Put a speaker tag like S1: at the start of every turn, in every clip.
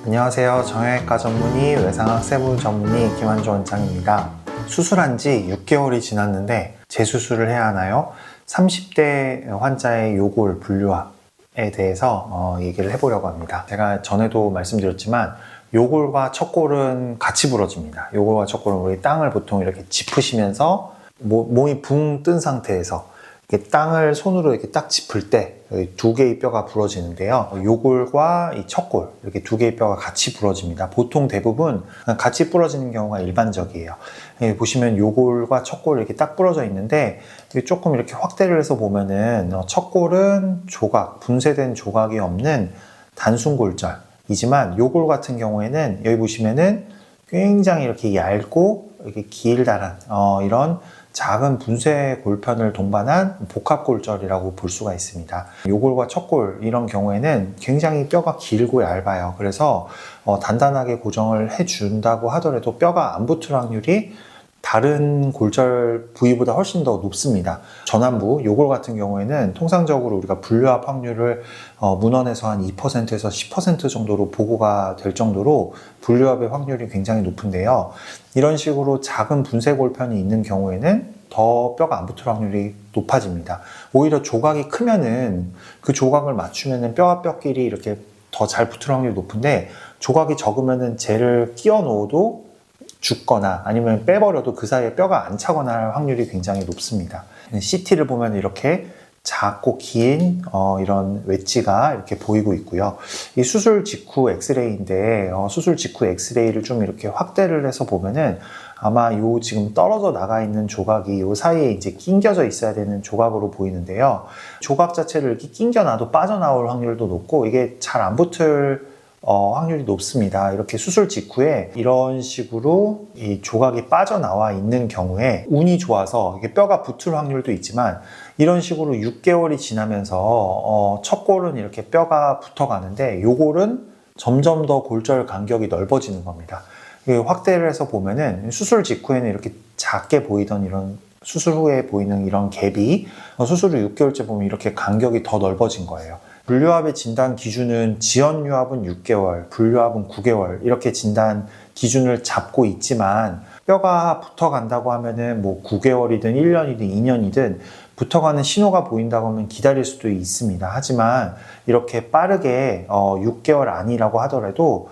S1: 안녕하세요. 정형외과 전문의, 외상학 세부 전문의 김한조 원장입니다. 수술한 지 6개월이 지났는데 재수술을 해야 하나요? 30대 환자의 요골 분류압에 대해서 얘기를 해보려고 합니다. 제가 전에도 말씀드렸지만 요골과 척골은 같이 부러집니다. 요골과 척골은 우리 땅을 보통 이렇게 짚으시면서 몸이 붕 뜬 상태에서 이렇게 땅을 손으로 이렇게 딱 짚을 때 두 개의 뼈가 부러지는데요. 요골과 이 척골 이렇게 두 개의 뼈가 같이 부러집니다. 보통 대부분 같이 부러지는 경우가 일반적이에요. 보시면 요골과 척골 이렇게 딱 부러져 있는데 조금 이렇게 확대를 해서 보면은 척골은 조각, 분쇄된 조각이 없는 단순 골절이지만 요골 같은 경우에는 여기 보시면은 굉장히 이렇게 얇고 이렇게 길다란 이런 작은 분쇄 골편을 동반한 복합골절이라고 볼 수가 있습니다. 요골과 척골 이런 경우에는 굉장히 뼈가 길고 얇아요. 그래서 단단하게 고정을 해준다고 하더라도 뼈가 안 붙을 확률이 다른 골절 부위보다 훨씬 더 높습니다. 전완부, 요골 같은 경우에는 통상적으로 우리가 분류압 확률을 문헌에서 한 2%에서 10% 정도로 보고가 될 정도로 분류압의 확률이 굉장히 높은데요. 이런 식으로 작은 분쇄 골편이 있는 경우에는 더 뼈가 안 붙을 확률이 높아집니다. 오히려 조각이 크면은 그 조각을 맞추면은 뼈와 뼈끼리 이렇게 더 잘 붙을 확률이 높은데 조각이 적으면은 젤을 끼워 넣어도 죽거나 아니면 빼버려도 그 사이에 뼈가 안 차거나 할 확률이 굉장히 높습니다. CT를 보면 이렇게 작고 긴 이런 웨지가 이렇게 보이고 있고요. 이 수술 직후 엑스레이인데 수술 직후 엑스레이를 좀 이렇게 확대를 해서 보면은 아마 요 지금 떨어져 나가 있는 조각이 요 사이에 이제 낑겨져 있어야 되는 조각으로 보이는데요. 조각 자체를 이렇게 낑겨놔도 빠져나올 확률도 높고 이게 잘 안 붙을 확률이 높습니다. 이렇게 수술 직후에 이런 식으로 이 조각이 빠져나와 있는 경우에 운이 좋아서 이게 뼈가 붙을 확률도 있지만 이런 식으로 6개월이 지나면서 척골은 이렇게 뼈가 붙어가는데 요골은 점점 더 골절 간격이 넓어지는 겁니다. 확대를 해서 보면은 수술 직후에는 이렇게 작게 보이던 이런 수술 후에 보이는 이런 갭이 수술 후 6개월째 보면 이렇게 간격이 더 넓어진 거예요. 분류압의 진단 기준은 지연유압은 6개월, 분류압은 9개월 이렇게 진단 기준을 잡고 있지만 뼈가 붙어간다고 하면은 뭐 9개월이든 1년이든 2년이든 붙어가는 신호가 보인다고 하면 기다릴 수도 있습니다. 하지만 이렇게 빠르게 6개월 아니라고 하더라도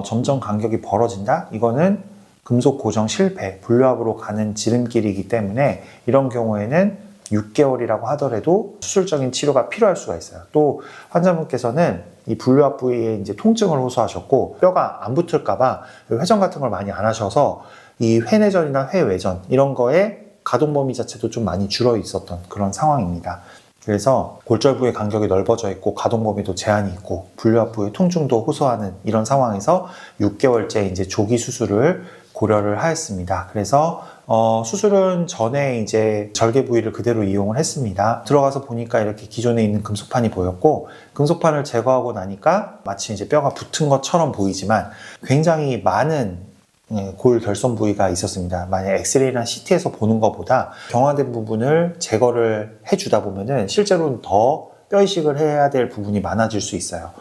S1: 점점 간격이 벌어진다? 이거는 금속 고정 실패, 분류압으로 가는 지름길이기 때문에 이런 경우에는 6개월이라고 하더라도 수술적인 치료가 필요할 수가 있어요. 또 환자분께서는 이 분류압 부위에 이제 통증을 호소하셨고 뼈가 안 붙을까봐 회전 같은 걸 많이 안 하셔서 이 회내전이나 회외전 이런 거에 가동 범위 자체도 좀 많이 줄어 있었던 그런 상황입니다. 그래서 골절 부의 간격이 넓어져 있고 가동 범위도 제한이 있고 분류압 부의 통증도 호소하는 이런 상황에서 6개월째 이제 조기 수술을 고려를 하였습니다. 그래서 수술은 전에 이제 절개 부위를 그대로 이용을 했습니다. 들어가서 보니까 이렇게 기존에 있는 금속판이 보였고 금속판을 제거하고 나니까 마치 이제 뼈가 붙은 것처럼 보이지만 굉장히 많은 골 결손 부위가 있었습니다. 만약 엑스레이나 CT에서 보는 것보다 경화된 부분을 제거를 해주다 보면은 실제로는 더 뼈 이식을 해야 될 부분이 많아질 수 있어요.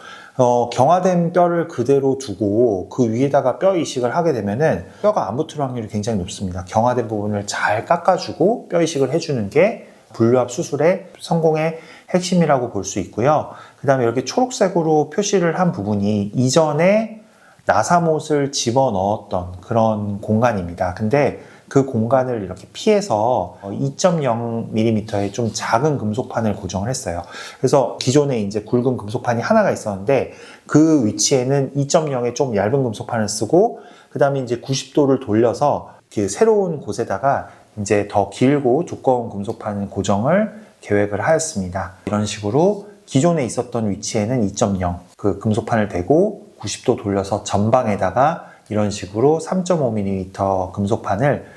S1: 경화된 뼈를 그대로 두고 그 위에다가 뼈 이식을 하게 되면은 뼈가 안 붙을 확률이 굉장히 높습니다. 경화된 부분을 잘 깎아주고 뼈 이식을 해주는 게 분류압 수술의 성공의 핵심이라고 볼 수 있고요. 그 다음에 이렇게 초록색으로 표시를 한 부분이 이전에 나사못을 집어넣었던 그런 공간입니다. 근데 그 공간을 이렇게 피해서 2.0mm의 좀 작은 금속판을 고정을 했어요. 그래서 기존에 이제 굵은 금속판이 하나가 있었는데 그 위치에는 2.0의 좀 얇은 금속판을 쓰고 그 다음에 이제 90도를 돌려서 그 새로운 곳에다가 이제 더 길고 두꺼운 금속판 고정을 계획을 하였습니다. 이런 식으로 기존에 있었던 위치에는 2.0 그 금속판을 대고 90도 돌려서 전방에다가 이런 식으로 3.5mm 금속판을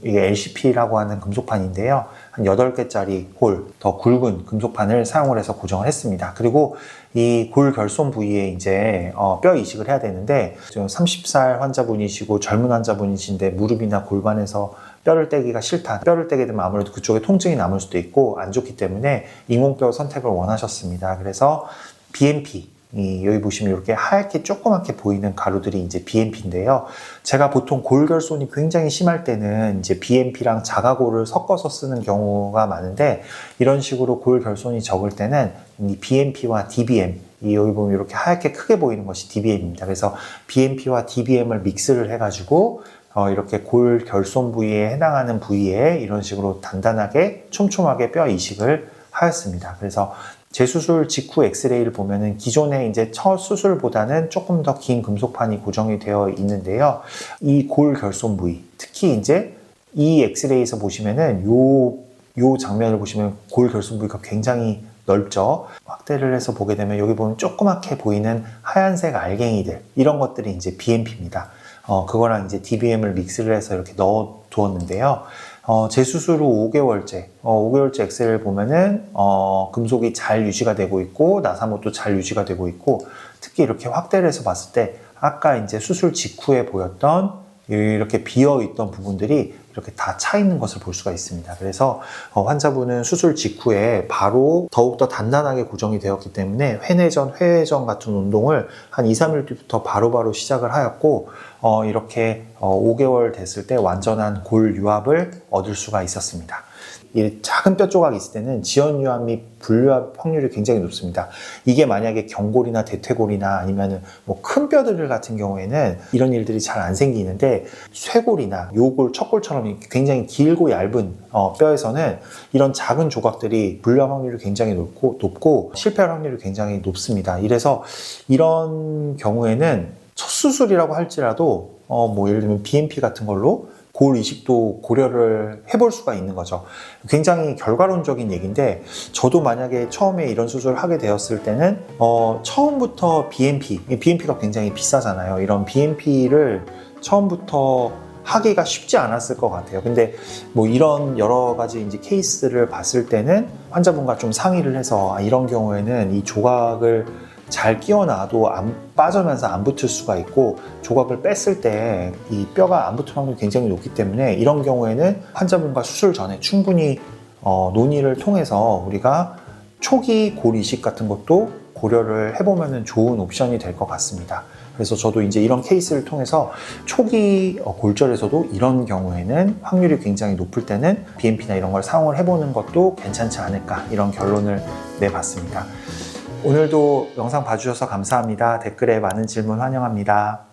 S1: 이게 LCP라고 하는 금속판인데요. 한 8개짜리 홀, 더 굵은 금속판을 사용을 해서 고정을 했습니다. 그리고 이 골 결손 부위에 이제 뼈 이식을 해야 되는데 30살 환자분이시고 젊은 환자분이신데 무릎이나 골반에서 뼈를 떼기가 싫다. 뼈를 떼게 되면 아무래도 그쪽에 통증이 남을 수도 있고 안 좋기 때문에 인공뼈 선택을 원하셨습니다. 그래서 BMP 여기 보시면 이렇게 하얗게 조그맣게 보이는 가루들이 이제 BMP인데요. 제가 보통 골결손이 굉장히 심할 때는 이제 BMP랑 자가골을 섞어서 쓰는 경우가 많은데, 이런 식으로 골결손이 적을 때는 이 BMP와 DBM, 여기 보면 이렇게 하얗게 크게 보이는 것이 DBM입니다. 그래서 BMP와 DBM을 믹스를 해가지고 이렇게 골결손 부위에 해당하는 부위에 이런 식으로 단단하게 촘촘하게 뼈 이식을 하였습니다. 그래서 재수술 직후 엑스레이를 보면은 기존의 이제 첫 수술보다는 조금 더 긴 금속판이 고정이 되어 있는데요. 이 골결손 부위, 특히 이제 이 엑스레이에서 보시면은 요 장면을 보시면 골결손 부위가 굉장히 넓죠. 확대를 해서 보게 되면 여기 보면 조그맣게 보이는 하얀색 알갱이들, 이런 것들이 이제 BMP입니다. 그거랑 이제 DBM을 믹스를 해서 이렇게 넣어 두었는데요. 재수술 후 5개월째, 5개월째 엑스레이를 보면은, 금속이 잘 유지가 되고 있고, 나사못도 잘 유지가 되고 있고, 특히 이렇게 확대를 해서 봤을 때, 아까 이제 수술 직후에 보였던 이렇게 비어있던 부분들이 이렇게 다 차 있는 것을 볼 수가 있습니다. 그래서 환자분은 수술 직후에 바로 더욱더 단단하게 고정이 되었기 때문에 회내전, 회회전 같은 운동을 한 2, 3일 뒤부터 바로바로 시작을 하였고, 이렇게 5개월 됐을 때 완전한 골 유합을 얻을 수가 있었습니다. 이 작은 뼈 조각이 있을 때는 지연 유합 및 불유합 확률이 굉장히 높습니다. 이게 만약에 경골이나 대퇴골이나 아니면 뭐 큰 뼈들 같은 경우에는 이런 일들이 잘 안 생기는데, 쇄골이나 요골, 척골처럼 굉장히 길고 얇은 뼈에서는 이런 작은 조각들이 불유합 확률이 굉장히 높고 실패할 확률이 굉장히 높습니다. 이래서 이런 경우에는 첫 수술이라고 할지라도 뭐 예를 들면 BMP 같은 걸로 골 이식도 고려를 해볼 수가 있는 거죠. 굉장히 결과론적인 얘기인데, 저도 만약에 처음에 이런 수술을 하게 되었을 때는 처음부터 BMP가 굉장히 비싸잖아요. 이런 BMP를 처음부터 하기가 쉽지 않았을 것 같아요. 근데 뭐 이런 여러 가지 이제 케이스를 봤을 때는 환자분과 좀 상의를 해서 이런 경우에는 이 조각을 잘 끼워놔도 빠져면서 안 붙을 수가 있고, 조각을 뺐을 때 이 뼈가 안 붙을 확률이 굉장히 높기 때문에 이런 경우에는 환자분과 수술 전에 충분히 논의를 통해서 우리가 초기 골 이식 같은 것도 고려를 해보면 좋은 옵션이 될 것 같습니다. 그래서 저도 이제 이런 케이스를 통해서 초기 골절에서도 이런 경우에는 확률이 굉장히 높을 때는 BMP나 이런 걸 사용을 해보는 것도 괜찮지 않을까, 이런 결론을 내봤습니다. 오늘도 영상 봐주셔서 감사합니다. 댓글에 많은 질문 환영합니다.